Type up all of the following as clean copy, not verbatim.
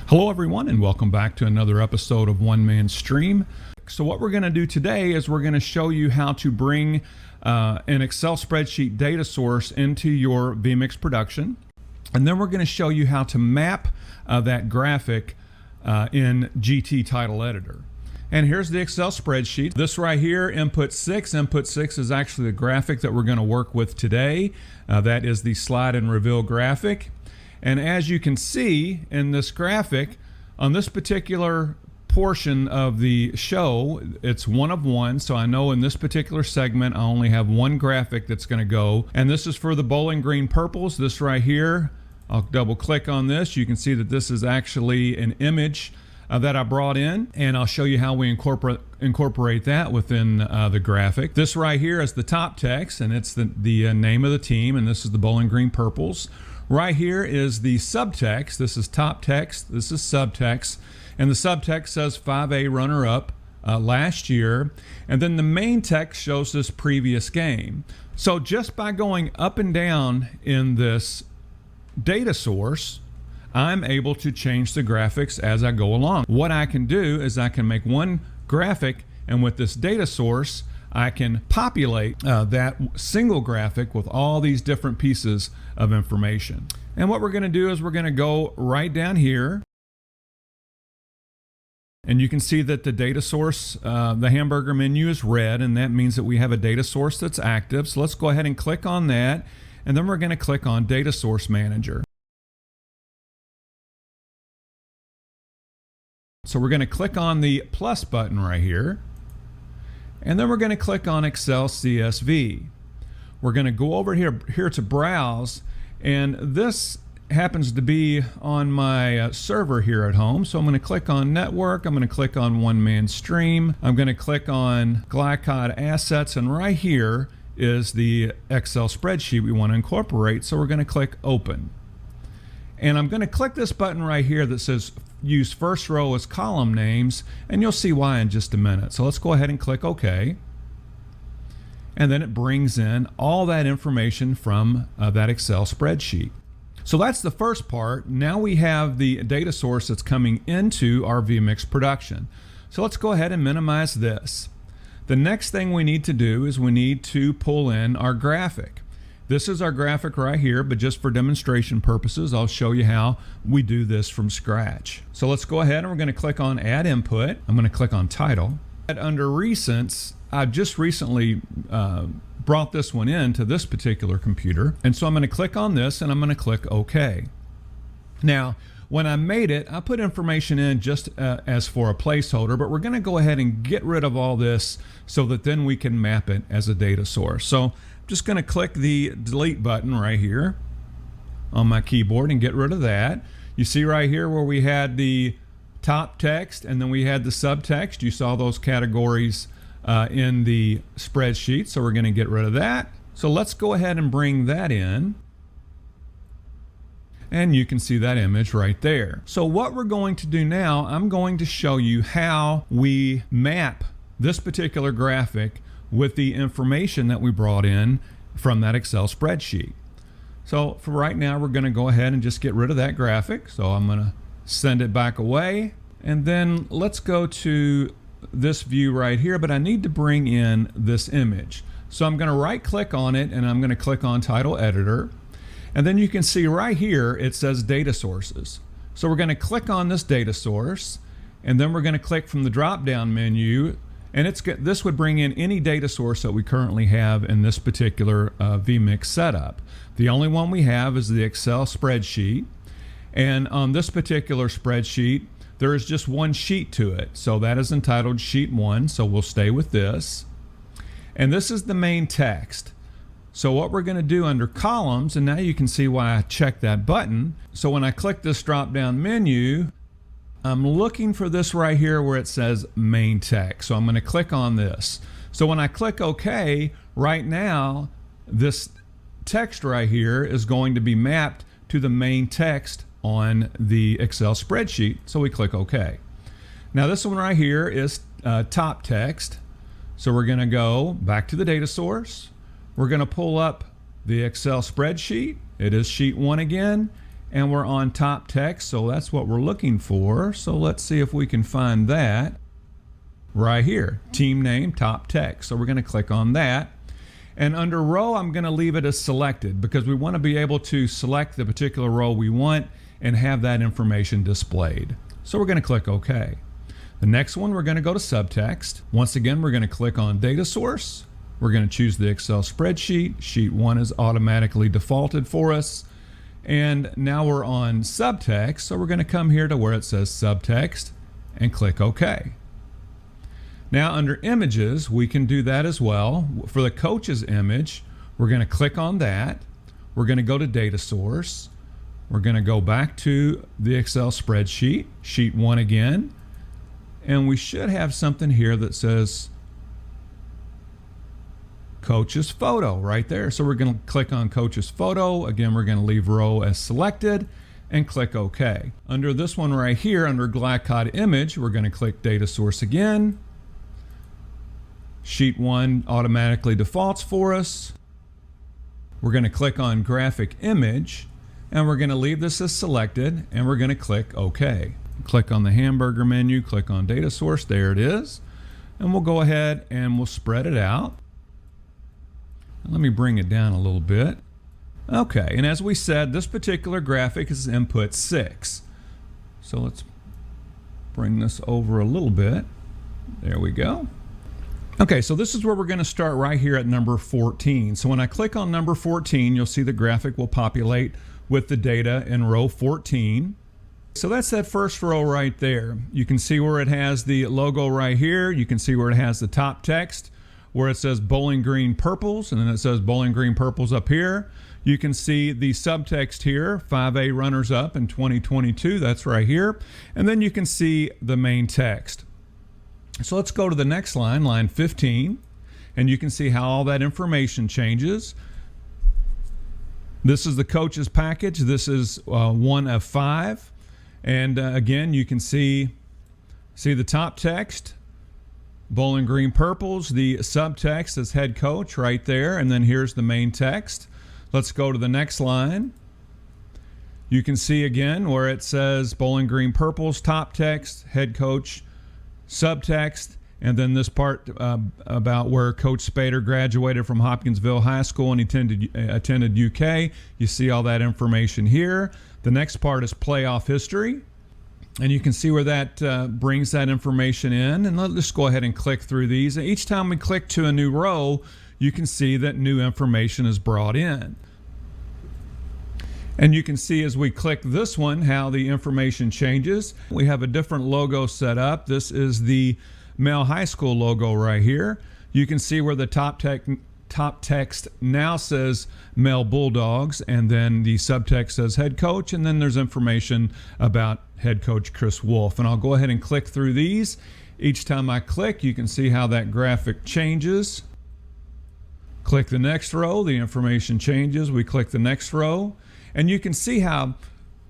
Hello everyone, and welcome back to another episode of One Man Stream. So what we're going to do today is we're going to show you how to bring an Excel spreadsheet data source into your vMix production. And then we're going to show you how to map that graphic in GT Title Editor. And here's the Excel spreadsheet. This right here, input 6. Input 6 is actually the graphic that we're going to work with today. That is the slide and reveal graphic. And as you can see in this graphic, on this particular portion of the show, it's one of one. So I know in this particular segment, I only have one graphic that's going to go. And this is for the Bowling Green Purples. This right here, I'll double click on this. You can see that this is actually an image that I brought in, and I'll show you how we incorporate that within the graphic. This right here is the top text, and it's the name of the team, and this is the Bowling Green Purples. Right here is the subtext. This is top text, this is subtext, and the subtext says 5A runner-up last year, and then the main text shows this previous game. So just by going up and down in this data source, I'm able to change the graphics as I go along. What I can do is I can make one graphic, and with this data source, I can populate that single graphic with all these different pieces of information. And what we're going to do is we're going to go right down here, and you can see that the data source, the hamburger menu is red, and that means that we have a data source that's active. So let's go ahead and click on that, and then we're going to click on Data Source Manager. So we're going to click on the plus button right here, and then we're going to click on Excel CSV. We're going to go over here to browse, and this happens to be on my server here at home. So I'm going to click on network, I'm going to click on One Man Stream, I'm going to click on Glycod Assets, and right here is the Excel spreadsheet we want to incorporate. So we're going to click open. And I'm going to click this button right here that says use first row as column names, and you'll see why in just a minute. So let's go ahead and click OK. And then it brings in all that information from that Excel spreadsheet. So that's the first part. Now we have the data source that's coming into our vMix production. So let's go ahead and minimize this. The next thing we need to do is we need to pull in our graphic. This is our graphic right here, but just for demonstration purposes, I'll show you how we do this from scratch. So let's go ahead and we're going to click on Add Input. I'm going to click on Title. Under Recents, I've just recently brought this one in to this particular computer. And so I'm going to click on this, and I'm going to click OK. Now, when I made it, I put information in just as for a placeholder, but we're going to go ahead and get rid of all this so that then we can map it as a data source. So just going to click the delete button right here on my keyboard and get rid of that. You see right here where we had the top text and then we had the subtext. You saw those categories in the spreadsheet, so we're going to get rid of that. So let's go ahead and bring that in, and you can see that image right there. So what we're going to do now, I'm going to show you how we map this particular graphic with the information that we brought in from that Excel spreadsheet. So for right now, we're going to go ahead and just get rid of that graphic. So I'm going to send it back away, and then let's go to this view right here, but I need to bring in this image. So I'm going to right click on it, and I'm going to click on Title Editor, and then you can see right here it says Data Sources. So we're going to click on this data source, and then we're going to click from the drop down menu, and this would bring in any data source that we currently have in this particular vMix setup. The only one we have is the Excel spreadsheet, and on this particular spreadsheet there is just one sheet to it, so that is entitled Sheet 1, so we'll stay with this. And this is the main text. So what we're going to do under columns, and now you can see why I checked that button. So when I click this drop down menu, I'm looking for this right here where it says main text. So I'm going to click on this. So when I click OK, right now this text right here is going to be mapped to the main text on the Excel spreadsheet. So we click OK. Now this one right here is top text. So we're going to go back to the data source. We're going to pull up the Excel spreadsheet. It is sheet 1 again. and we're on top text, so that's what we're looking for. So let's see if we can find that right here, team name, top text. So we're going to click on that. And under row, I'm going to leave it as selected because we want to be able to select the particular row we want and have that information displayed. So we're going to click OK. The next one, we're going to go to subtext. Once again, we're going to click on data source. We're going to choose the Excel spreadsheet. Sheet 1 is automatically defaulted for us. And now we're on subtext. So we're going to come here to where it says subtext and click OK. Now under images, we can do that as well. For the coach's image, we're going to click on that. We're going to go to data source. We're going to go back to the Excel spreadsheet, sheet 1 again. And we should have something here that says coach's photo right there. So we're going to click on coach's photo. Again, we're going to leave row as selected and click OK. Under this one right here, under Glacod image, we're going to click data source again. Sheet 1 automatically defaults for us. We're going to click on graphic image and we're going to leave this as selected and we're going to click OK. Click on the hamburger menu, click on data source, there it is. And we'll go ahead and we'll spread it out. Let me bring it down a little bit. Okay, and as we said, this particular graphic is input 6. So let's bring this over a little bit. There we go. Okay, so this is where we're going to start right here at number 14. So when I click on number 14, you'll see the graphic will populate with the data in row 14. So that's that first row right there. You can see where it has the logo right here. You can see where it has the top text, where it says Bowling Green Purples, and then it says Bowling Green Purples up here. You can see the subtext here, 5A runners up in 2022, that's right here. And then you can see the main text. So let's go to the next line, line 15, and you can see how all that information changes. This is the coach's package. This is 1 of 5. And again, you can see the top text, Bowling Green Purples, the subtext is head coach right there, and then here's the main text. Let's go to the next line. You can see again where it says Bowling Green Purples, top text, head coach, subtext, and then this part about where Coach Spader graduated from Hopkinsville High School and he attended UK. You see all that information here. The next part is playoff history, and you can see where that brings that information in. And let's just go ahead and click through these. And each time we click to a new row, you can see that new information is brought in. And you can see as we click this one how the information changes. We have a different logo set up. This is the Male High School logo right here. You can see where the top text now says Male Bulldogs, and then the subtext says head coach, and then there's information about head coach Chris Wolf. And I'll go ahead and click through these. Each time I click, you can see how that graphic changes. Click the next row, the information changes. We click the next row. And you can see how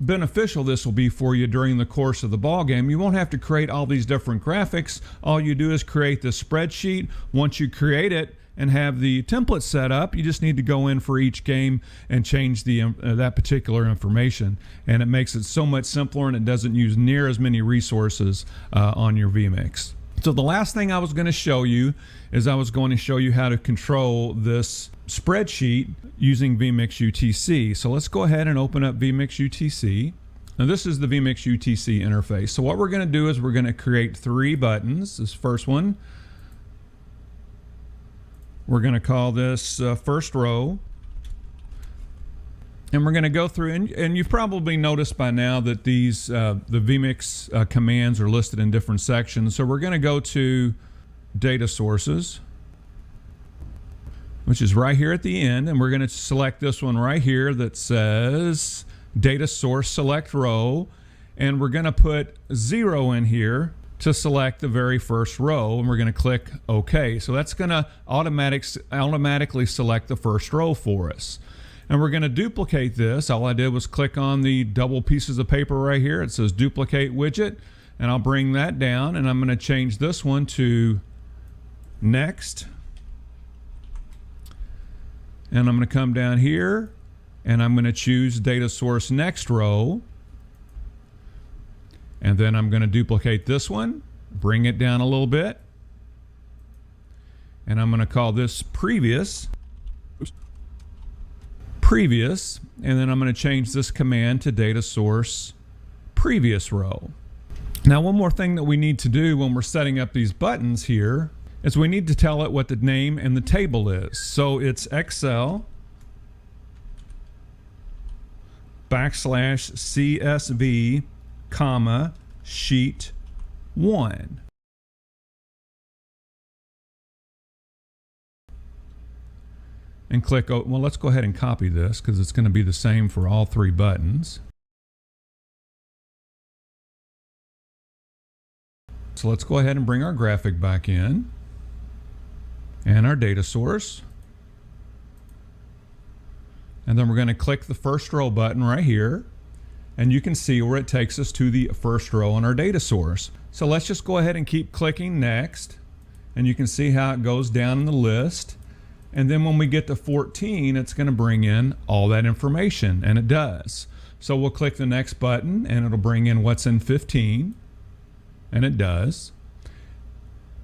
beneficial this will be for you during the course of the ball game. You won't have to create all these different graphics. All you do is create this spreadsheet. Once you create it and have the template set up, you just need to go in for each game and change that particular information. And it makes it so much simpler, and it doesn't use near as many resources on your vMix. So the last thing I was going to show you is I was going to show you how to control this spreadsheet using vMix UTC. So let's go ahead and open up vMix UTC. Now this is the vMix UTC interface. So what we're going to do is we're going to create 3 buttons. This first one, we're going to call this first row. And we're going to go through, and you've probably noticed by now that these the vMix commands are listed in different sections. So we're going to go to Datasources, which is right here at the end, and we're going to select this one right here that says Data Source Select Row, and we're going to put 0 in here to select the very first row, and we're going to click OK. So that's going to automatically select the first row for us. And we're going to duplicate this. All I did was click on the double pieces of paper right here. It says duplicate widget, and I'll bring that down, and I'm going to change this one to next. And I'm going to come down here and I'm going to choose data source next row, and then I'm going to duplicate this one, bring it down a little bit, and I'm going to call this previous, and then I'm going to change this command to data source previous row. Now, one more thing that we need to do when we're setting up these buttons here is we need to tell it what the name and the table is. So it's Excel /CSV, sheet 1. And click, well, let's go ahead and copy this because it's going to be the same for all three buttons. So let's go ahead and bring our graphic back in and our data source. And then we're going to click the first row button right here. And you can see where it takes us to the first row on our data source. So let's just go ahead and keep clicking next. And you can see how it goes down in the list. And then when we get to 14, it's going to bring in all that information, and it does. So we'll click the next button and it'll bring in what's in 15, and it does.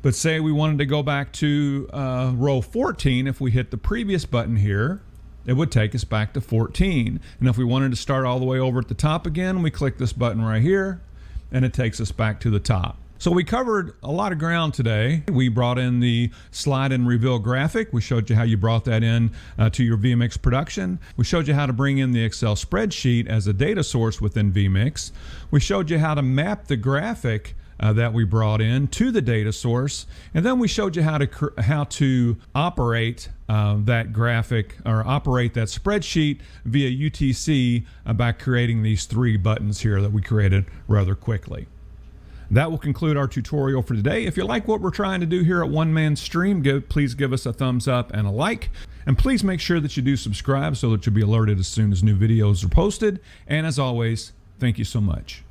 But say we wanted to go back to row 14, if we hit the previous button here, it would take us back to 14. And if we wanted to start all the way over at the top again, we click this button right here, and it takes us back to the top. So we covered a lot of ground today. We brought in the slide and reveal graphic. We showed you how you brought that in to your vMix production. We showed you how to bring in the Excel spreadsheet as a data source within vMix. We showed you how to map the graphic that we brought in to the data source, and then we showed you how to operate that graphic or operate that spreadsheet via UTC by creating these three buttons here that we created rather quickly. That will conclude our tutorial for today. If you like what we're trying to do here at One Man Stream, please give us a thumbs up and a like. And please make sure that you do subscribe so that you'll be alerted as soon as new videos are posted. And as always, thank you so much.